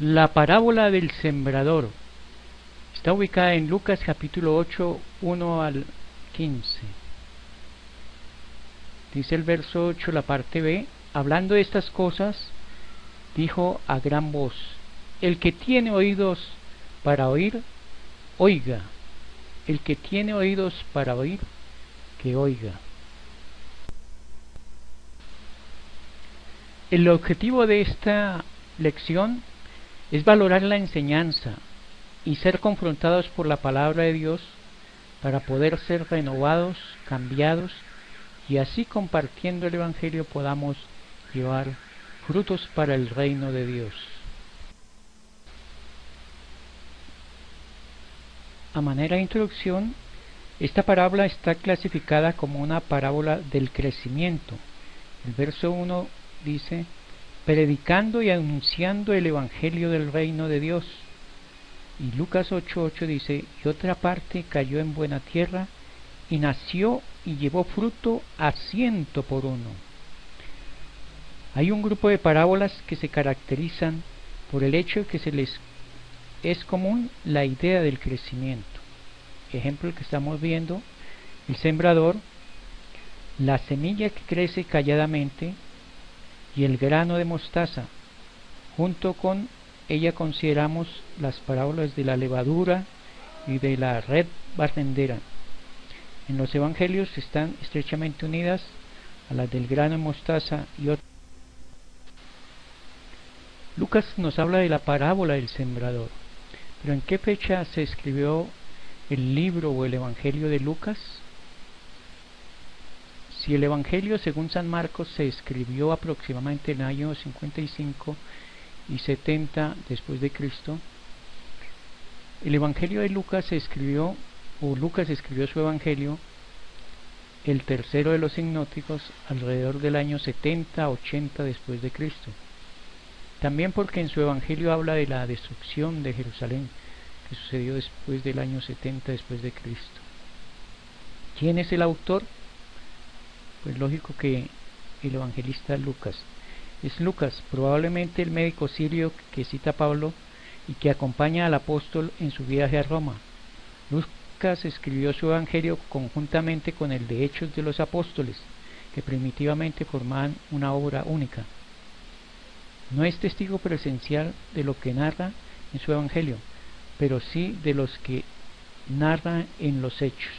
La parábola del sembrador está ubicada en Lucas capítulo 8, 1 al 15. Dice el verso 8, la parte B: hablando de estas cosas, dijo a gran voz: el que tiene oídos para oír, oiga. El que tiene oídos para oír, que oiga. El objetivo de esta lección es valorar la enseñanza y ser confrontados por la palabra de Dios para poder ser renovados, cambiados, y así compartiendo el Evangelio podamos llevar frutos para el reino de Dios. A manera de introducción, esta parábola está clasificada como una parábola del crecimiento. El verso 1 dice: predicando y anunciando el Evangelio del reino de Dios. Y Lucas 8:8 dice: y otra parte cayó en buena tierra, y nació y llevó fruto a 100 por uno. Hay un grupo de parábolas que se caracterizan por el hecho de que se les es común la idea del crecimiento. Ejemplo que estamos viendo: el sembrador, la semilla que crece calladamente y el grano de mostaza. Junto con ella consideramos las parábolas de la levadura y de la red barrendera. En los evangelios están estrechamente unidas a las del grano de mostaza y otras. Lucas nos habla de la parábola del sembrador. ¿Pero en qué fecha se escribió el libro o el evangelio de Lucas? Si el evangelio según San Marcos se escribió aproximadamente en el año 55 y 70 después de Cristo, el evangelio de Lucas se escribió, o Lucas escribió su evangelio, el tercero de los sinópticos, alrededor del año 70-80 después de Cristo. También porque en su evangelio habla de la destrucción de Jerusalén, que sucedió después del año 70 después de Cristo. ¿Quién es el autor? Pues lógico que el evangelista Lucas. Es Lucas, probablemente el médico sirio que cita Pablo y que acompaña al apóstol en su viaje a Roma. Lucas escribió su evangelio conjuntamente con el de Hechos de los Apóstoles, que primitivamente formaban una obra única. No es testigo presencial de lo que narra en su evangelio, pero sí de los que narra en los Hechos.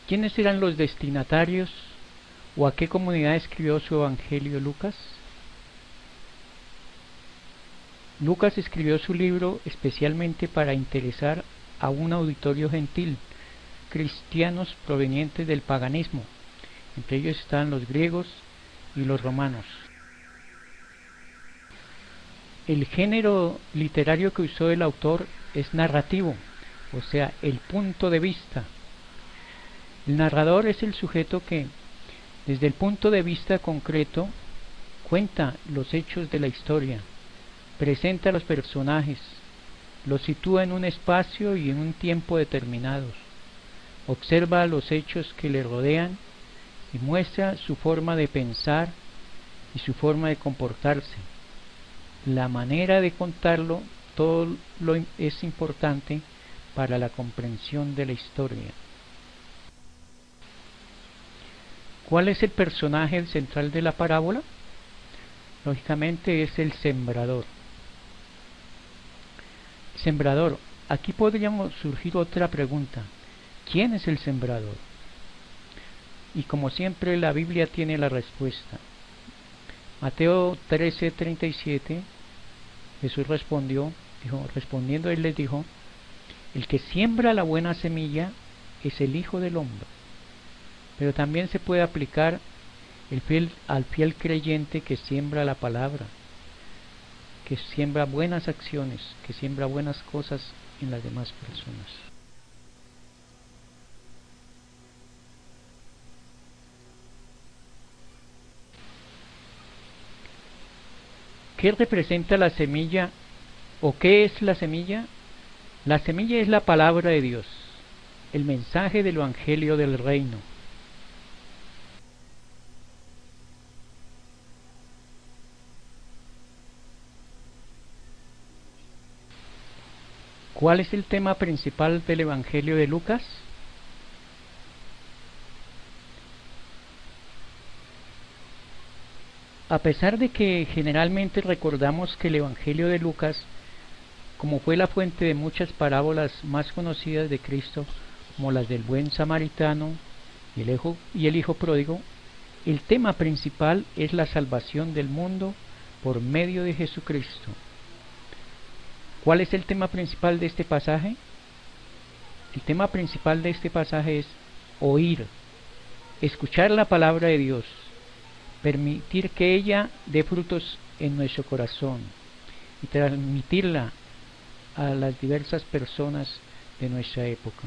¿Quiénes eran los destinatarios o a qué comunidad escribió su evangelio Lucas? Lucas escribió su libro especialmente para interesar a un auditorio gentil, cristianos provenientes del paganismo. Entre ellos están los griegos y los romanos. El género literario que usó el autor es narrativo, o sea, el punto de vista. El narrador es el sujeto que, desde el punto de vista concreto, cuenta los hechos de la historia, presenta a los personajes, los sitúa en un espacio y en un tiempo determinados, observa los hechos que le rodean y muestra su forma de pensar y su forma de comportarse. La manera de contarlo, todo lo es importante para la comprensión de la historia. ¿Cuál es el personaje central de la parábola? Lógicamente es el sembrador. Sembrador. Aquí podríamos surgir otra pregunta: ¿quién es el sembrador? Y como siempre la Biblia tiene la respuesta. Mateo 13:37, Jesús respondiendo él les dijo: el que siembra la buena semilla es el Hijo del Hombre. Pero también se puede aplicar al fiel creyente que siembra la palabra, que siembra buenas acciones, que siembra buenas cosas en las demás personas. ¿Qué representa la semilla o qué es la semilla? La semilla es la palabra de Dios, el mensaje del Evangelio del reino. ¿Cuál es el tema principal del Evangelio de Lucas? A pesar de que generalmente recordamos que el Evangelio de Lucas, como fue la fuente de muchas parábolas más conocidas de Cristo, como las del buen samaritano y el hijo pródigo, el tema principal es la salvación del mundo por medio de Jesucristo. ¿Cuál es el tema principal de este pasaje? El tema principal de este pasaje es oír, escuchar la palabra de Dios, permitir que ella dé frutos en nuestro corazón y transmitirla a las diversas personas de nuestra época.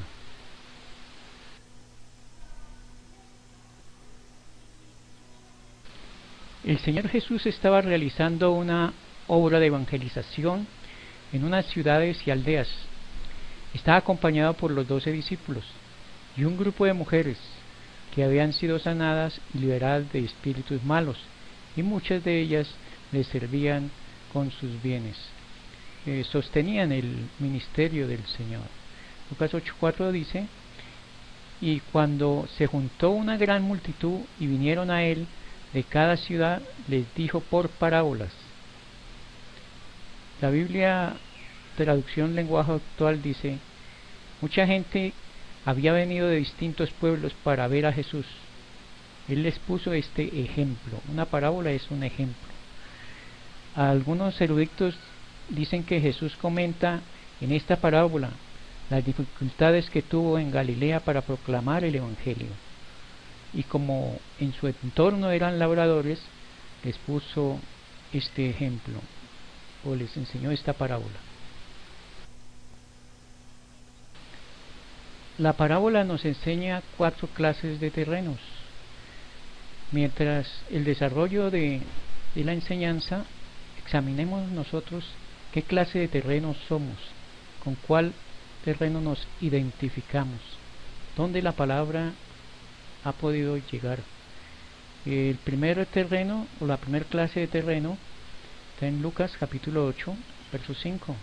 El Señor Jesús estaba realizando una obra de evangelización en unas ciudades y aldeas. Estaba acompañado por los 12 discípulos y un grupo de mujeres que habían sido sanadas y liberadas de espíritus malos, y muchas de ellas le servían con sus bienes. Sostenían el ministerio del Señor. Lucas 8:4 dice: y cuando se juntó una gran multitud y vinieron a él de cada ciudad, les dijo por parábolas. La Biblia, traducción lenguaje actual, dice: mucha gente había venido de distintos pueblos para ver a Jesús. Él les puso este ejemplo. Una parábola es un ejemplo. Algunos eruditos dicen que Jesús comenta en esta parábola las dificultades que tuvo en Galilea para proclamar el Evangelio. Y como en su entorno eran labradores, les puso este ejemplo, o les enseñó esta parábola. La parábola nos enseña 4 clases de terrenos. Mientras el desarrollo de la enseñanza, examinemos nosotros qué clase de terrenos somos, con cuál terreno nos identificamos, dónde la palabra ha podido llegar. El primer terreno, o la primera clase de terreno, está en Lucas capítulo 8, verso 5.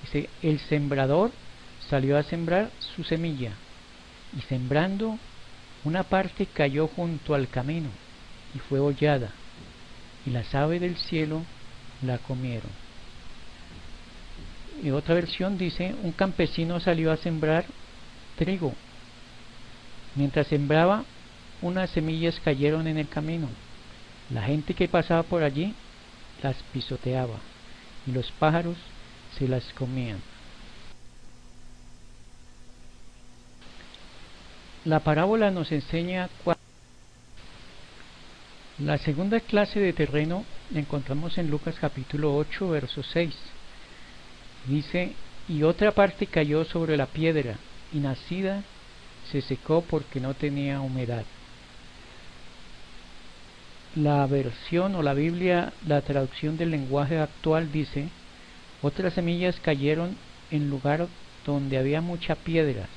Dice: el sembrador salió a sembrar su semilla, y sembrando, una parte cayó junto al camino, y fue hollada, y las aves del cielo la comieron. Y otra versión dice: un campesino salió a sembrar trigo. Mientras sembraba, unas semillas cayeron en el camino. La gente que pasaba por allí las pisoteaba, y los pájaros se las comían. La parábola nos enseña la segunda clase de terreno la encontramos en Lucas capítulo 8, verso 6. Dice: y otra parte cayó sobre la piedra, y nacida se secó porque no tenía humedad. La versión o la Biblia, la traducción del lenguaje actual, dice: otras semillas cayeron en lugar donde había mucha piedra.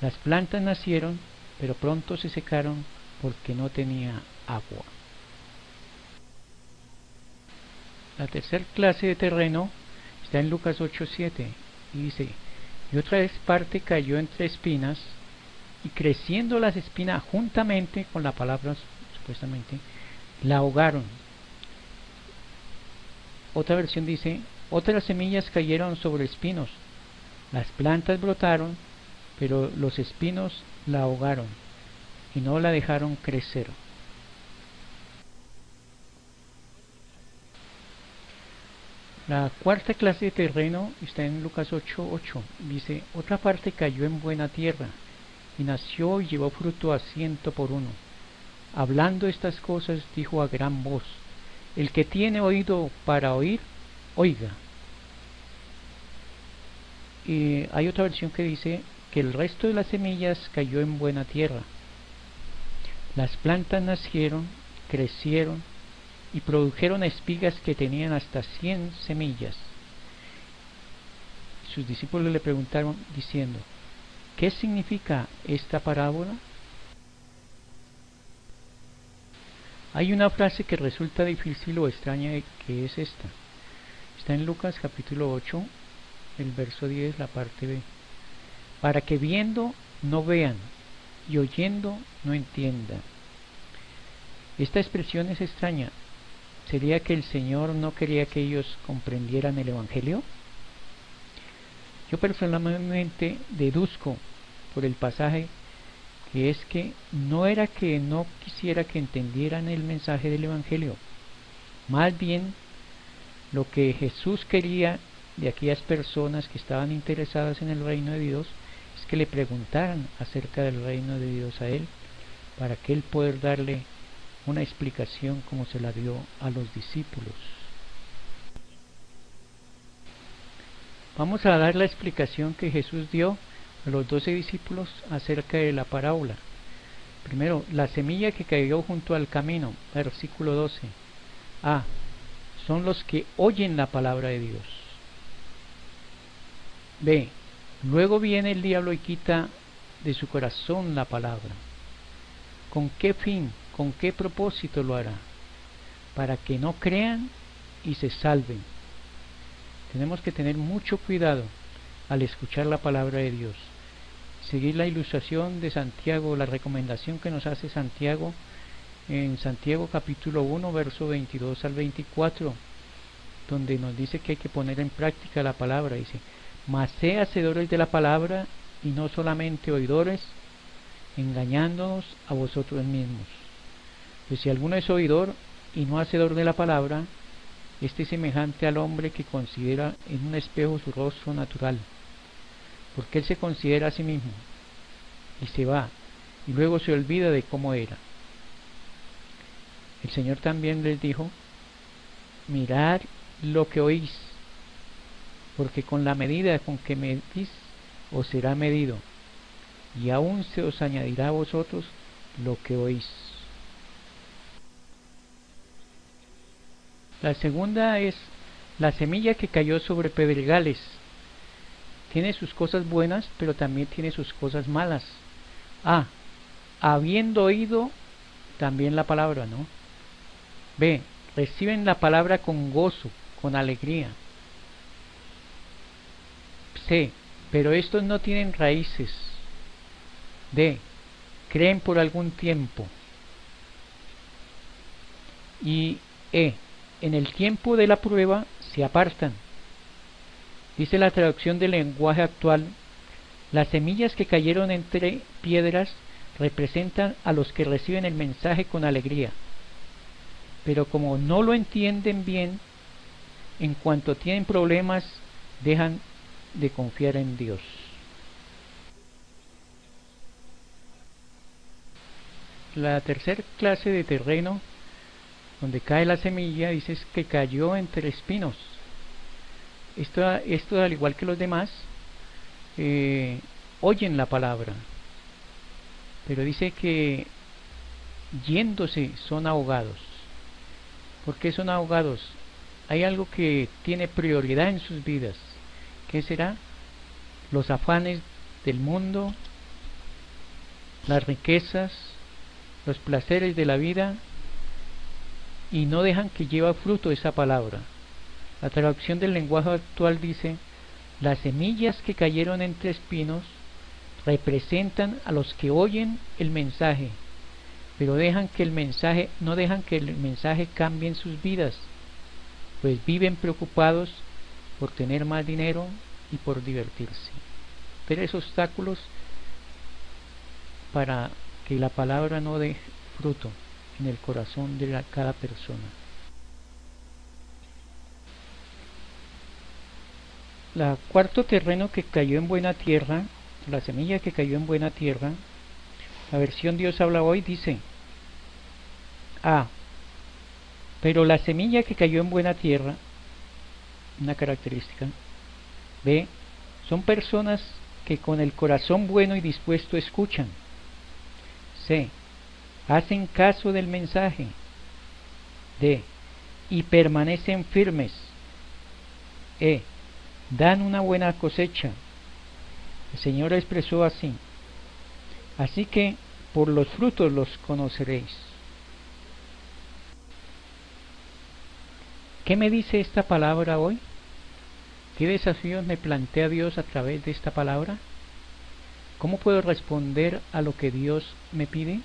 Las plantas nacieron, pero pronto se secaron porque no tenía agua. La tercera clase de terreno está en Lucas 8:7 y dice: y otra vez parte cayó entre espinas, y creciendo las espinas juntamente con la palabra, supuestamente, la ahogaron. Otra versión dice: otras semillas cayeron sobre espinos. Las plantas brotaron, pero los espinos la ahogaron y no la dejaron crecer. La cuarta clase de terreno está en Lucas 8:8. Dice: otra parte cayó en buena tierra, y nació y llevó fruto a 100 por uno. Hablando estas cosas, dijo a gran voz: el que tiene oído para oír, oiga. Y hay otra versión que dice que el resto de las semillas cayó en buena tierra. Las plantas nacieron, crecieron y produjeron espigas que tenían hasta 100 semillas. Sus discípulos le preguntaron diciendo: ¿qué significa esta parábola? Hay una frase que resulta difícil o extraña, que es esta. Está en Lucas capítulo 8, el verso 10, la parte B. Para que viendo no vean y oyendo no entiendan. Esta expresión es extraña. ¿Sería que el Señor no quería que ellos comprendieran el Evangelio? Yo personalmente deduzco por el pasaje que es que no era que no quisiera que entendieran el mensaje del Evangelio. Más bien, lo que Jesús quería de aquellas personas que estaban interesadas en el reino de Dios es que le preguntaran acerca del reino de Dios a Él, para que Él pueda darle una explicación como se la dio a los discípulos. Vamos a dar la explicación que Jesús dio a los 12 discípulos acerca de la parábola. Primero, la semilla que cayó junto al camino, versículo 12. A. Son los que oyen la palabra de Dios. B. Luego viene el diablo y quita de su corazón la palabra. ¿Con qué fin, con qué propósito lo hará? Para que no crean y se salven. Tenemos que tener mucho cuidado al escuchar la palabra de Dios. Seguir la ilustración de Santiago, la recomendación que nos hace Santiago en Santiago capítulo 1, verso 22 al 24, donde nos dice que hay que poner en práctica la palabra. Dice: mas sé hacedores de la palabra y no solamente oidores, engañándonos a vosotros mismos. Pues si alguno es oidor y no hacedor de la palabra, este es semejante al hombre que considera en un espejo su rostro natural, porque él se considera a sí mismo y se va, y luego se olvida de cómo era. El Señor también les dijo: mirad lo que oís, porque con la medida con que medís os será medido, y aún se os añadirá a vosotros lo que oís. La segunda es la semilla que cayó sobre pedregales. Tiene sus cosas buenas, pero también tiene sus cosas malas. A. Habiendo oído también la palabra, ¿no? B. Reciben la palabra con gozo, con alegría. C. Pero estos no tienen raíces. D. Creen por algún tiempo. Y E. En el tiempo de la prueba se apartan. Dice la traducción del lenguaje actual: las semillas que cayeron entre piedras representan a los que reciben el mensaje con alegría, pero como no lo entienden bien, en cuanto tienen problemas, dejan de confiar en Dios. La tercera clase de terreno donde cae la semilla, dice que cayó entre espinos. Esto al igual que los demás, oyen la palabra, pero dice que yéndose son ahogados. ¿Por qué son ahogados? Hay algo que tiene prioridad en sus vidas. ¿Qué será? Los afanes del mundo, las riquezas, los placeres de la vida, y no dejan que lleve fruto esa palabra. La traducción del lenguaje actual dice: las semillas que cayeron entre espinos representan a los que oyen el mensaje, pero no dejan que el mensaje cambie en sus vidas, pues viven preocupados por tener más dinero y por divertirse. 3 obstáculos para que la palabra no dé fruto en el corazón de cada persona. La cuarto terreno que cayó en buena tierra, la semilla que cayó en buena tierra, la versión Dios habla hoy dice: A. Pero la semilla que cayó en buena tierra, una característica. B. Son personas que con el corazón bueno y dispuesto escuchan. C. Hacen caso del mensaje. D. Y permanecen firmes. E. Dan una buena cosecha. El Señor expresó así: así que por los frutos los conoceréis. ¿Qué me dice esta palabra hoy? ¿Qué desafíos me plantea Dios a través de esta palabra? ¿Cómo puedo responder a lo que Dios me pide?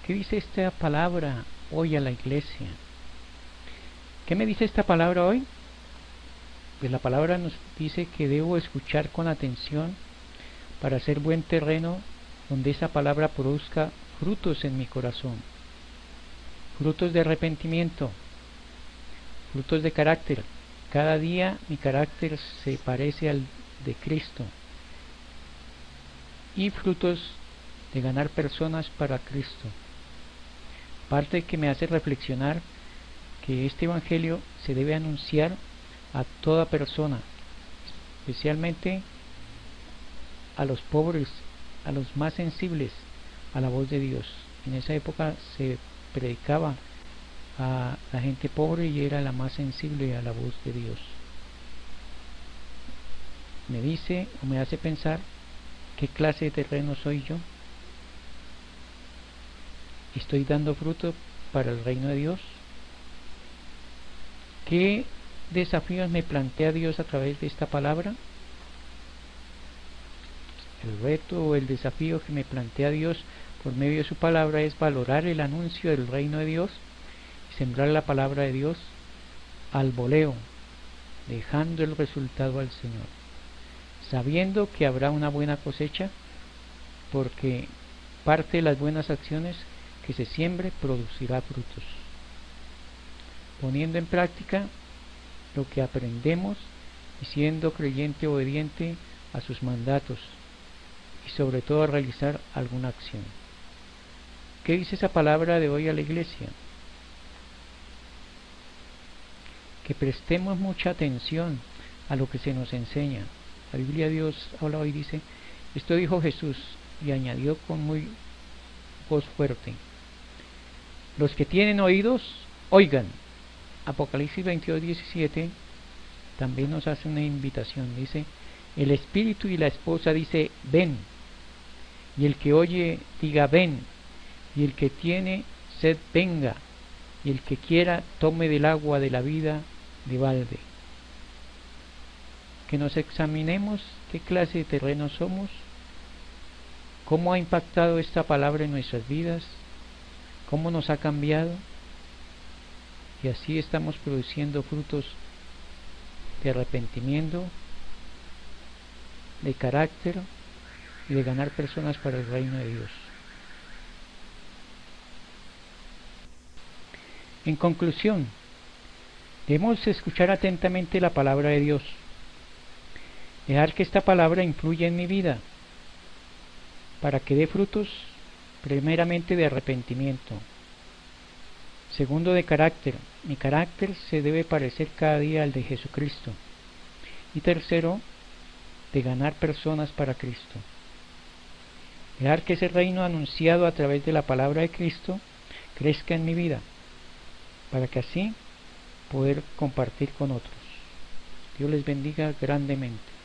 ¿Qué dice esta palabra hoy a la iglesia? ¿Qué me dice esta palabra hoy? Pues la palabra nos dice que debo escuchar con atención para ser buen terreno donde esa palabra produzca frutos en mi corazón, frutos de arrepentimiento, frutos de carácter. Cada día mi carácter se parece al de Cristo, y frutos de ganar personas para Cristo. Parte que me hace reflexionar que este evangelio se debe anunciar a toda persona, especialmente a los pobres, a los más sensibles a la voz de Dios. En esa época se predicaba a la gente pobre y era la más sensible a la voz de Dios. Me dice o me hace pensar qué clase de terreno soy yo. ¿Estoy dando fruto para el reino de Dios? ¿Qué desafíos me plantea Dios a través de esta palabra? El reto o el desafío que me plantea Dios por medio de su palabra es valorar el anuncio del reino de Dios y sembrar la palabra de Dios al voleo, dejando el resultado al Señor, sabiendo que habrá una buena cosecha, porque parte de las buenas acciones que se siembre producirá frutos, poniendo en práctica lo que aprendemos y siendo creyente obediente a sus mandatos, y sobre todo a realizar alguna acción. ¿Qué dice esa palabra de hoy a la iglesia? Que prestemos mucha atención a lo que se nos enseña. La Biblia de Dios habla hoy, dice, esto dijo Jesús, y añadió con muy voz fuerte, los que tienen oídos, oigan. Apocalipsis 22:17 también nos hace una invitación, dice, el espíritu y la esposa dice, ven, y el que oye diga, ven, y el que tiene sed venga, y el que quiera tome del agua de la vida de balde. Que nos examinemos qué clase de terreno somos, cómo ha impactado esta palabra en nuestras vidas, cómo nos ha cambiado, y así estamos produciendo frutos de arrepentimiento, de carácter y de ganar personas para el reino de Dios. En conclusión, debemos escuchar atentamente la palabra de Dios, dejar que esta palabra influya en mi vida para que dé frutos, primeramente de arrepentimiento, segundo de carácter, mi carácter se debe parecer cada día al de Jesucristo, y tercero, de ganar personas para Cristo, dejar que ese reino anunciado a través de la palabra de Cristo crezca en mi vida, para que así poder compartir con otros. Dios les bendiga grandemente.